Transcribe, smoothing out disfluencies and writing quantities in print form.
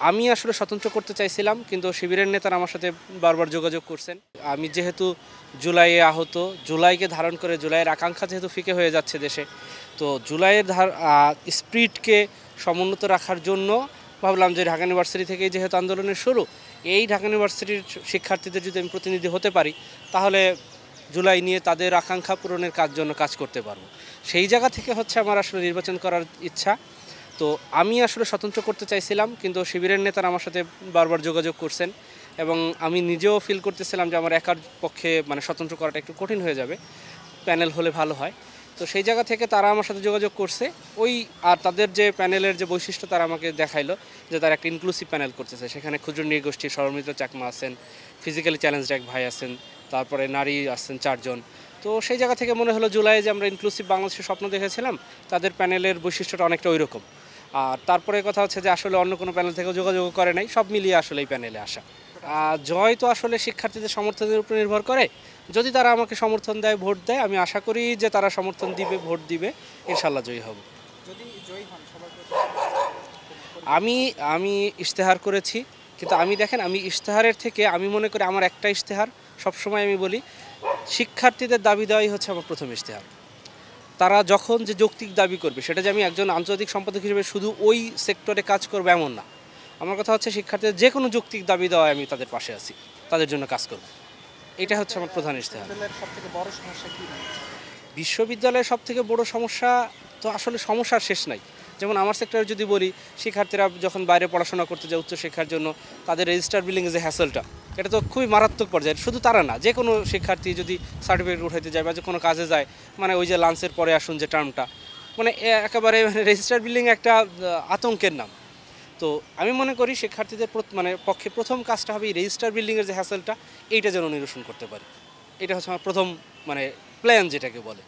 আমি আসলে স্বতন্ত্র করতে চাইছিলাম, কিন্তু শিবিরের নেতারা আমার সাথে বারবার যোগাযোগ করছেন। আমি যেহেতু জুলাইয়ে আহত, জুলাইকে ধারণ করে জুলাইয়ের আকাঙ্ক্ষা যেহেতু ফিকে হয়ে যাচ্ছে দেশে, তো জুলাইয়ের স্পিরিটকে সমুন্নত রাখার জন্য ভাবলাম যে ঢাকা ইউনিভার্সিটি থেকেই যেহেতু আন্দোলনের শুরু, এই ঢাকা ইউনিভার্সিটির শিক্ষার্থীদের যদি আমি প্রতিনিধি হতে পারি, তাহলে জুলাই নিয়ে তাদের আকাঙ্ক্ষা পূরণের জন্য কাজ করতে পারবো। সেই জায়গা থেকে হচ্ছে আমার আসলে নির্বাচন করার ইচ্ছা। তো আমি আসলে স্বতন্ত্র করতে চাইছিলাম, কিন্তু শিবিরের নেতারা আমার সাথে বারবার যোগাযোগ করছেন এবং আমি নিজেও ফিল করতেছিলাম যে আমার একার পক্ষে মানে স্বতন্ত্র করাটা একটু কঠিন হয়ে যাবে, প্যানেল হলে ভালো হয়। তো সেই জায়গা থেকে তারা আমার সাথে যোগাযোগ করছে। আর তাদের যে প্যানেলের যে বৈশিষ্ট্য তারা আমাকে দেখাইলো যে তারা একটা ইনক্লুসিভ প্যানেল করতেছে। সেখানে ক্ষুদ্র নৃগোষ্ঠী সরমিত চাকমা আছেন, ফিজিক্যালি চ্যালেঞ্জড এক ভাই আছেন, তারপরে নারী আছেন 4 জন। তো সেই জায়গা থেকে মনে হলো জুলাইয়ে যে আমরা ইনক্লুসিভ বাংলাদেশের স্বপ্ন দেখেছিলাম, তাদের প্যানেলের বৈশিষ্ট্যটা অনেকটা ওই রকম। আর তারপরে কথা হচ্ছে যে আসলে অন্য কোনো প্যানেল থেকেও যোগাযোগ করে নাই, সব মিলিয়ে আসলে এই প্যানেলে আসা। জয় তো আসলে শিক্ষার্থীদের সমর্থনের উপর নির্ভর করে। যদি তারা আমাকে সমর্থন দেয়, ভোট দেয়, আমি আশা করি যে তারা সমর্থন দিবে, ভোট দিবে, ইনশাল্লাহ জয়ী হব। আমি আমি ইশতেহার করেছি, কিন্তু আমি দেখেন, আমি ইশতেহারের থেকে আমি মনে করি আমার একটা ইশতেহার সবসময় আমি বলি, শিক্ষার্থীদের দাবি দেওয়াই হচ্ছে আমার প্রথম ইশতেহার। তারা যখন যে যৌক্তিক দাবি করবে, সেটা যে আমি একজন আন্তর্জাতিক সম্পাদক হিসেবে শুধু ওই সেক্টরে কাজ করবো এমন না। আমার কথা হচ্ছে শিক্ষার্থীদের যে কোনো যৌক্তিক দাবি দেওয়ায় আমি তাদের পাশে আছি, তাদের জন্য কাজ করব। এটা হচ্ছে আমার প্রধান ইশতেহার। বিশ্ববিদ্যালয়ের সব থেকে বড় সমস্যা তো আসলে সমস্যার শেষ নাই। যেমন আমার সেক্টরে যদি বলি, শিক্ষার্থীরা যখন বাইরে পড়াশোনা করতে যায় উচ্চশিক্ষার জন্য, তাদের রেজিস্টার বিল্ডিংয়ে যে হ্যাসেলটা, এটা তো খুবই মারাত্মক পর্যায়ে। শুধু তারা না, যে কোনো শিক্ষার্থী যদি সার্টিফিকেট উঠাইতে যায় বা যে কোনো কাজে যায়, মানে ওই যে লাঞ্চের পরে আসুন যে টার্মটা, মানে একেবারে রেজিস্টার বিল্ডিং একটা আতঙ্কের নাম। তো আমি মনে করি শিক্ষার্থীদের পক্ষে প্রথম কাজটা হবে এই রেজিস্টার বিল্ডিংয়ের যে হ্যাসেলটা, এইটা যেন নিরসন করতে পারি। এটা হচ্ছে আমার প্রথম প্ল্যান যেটাকে বলে।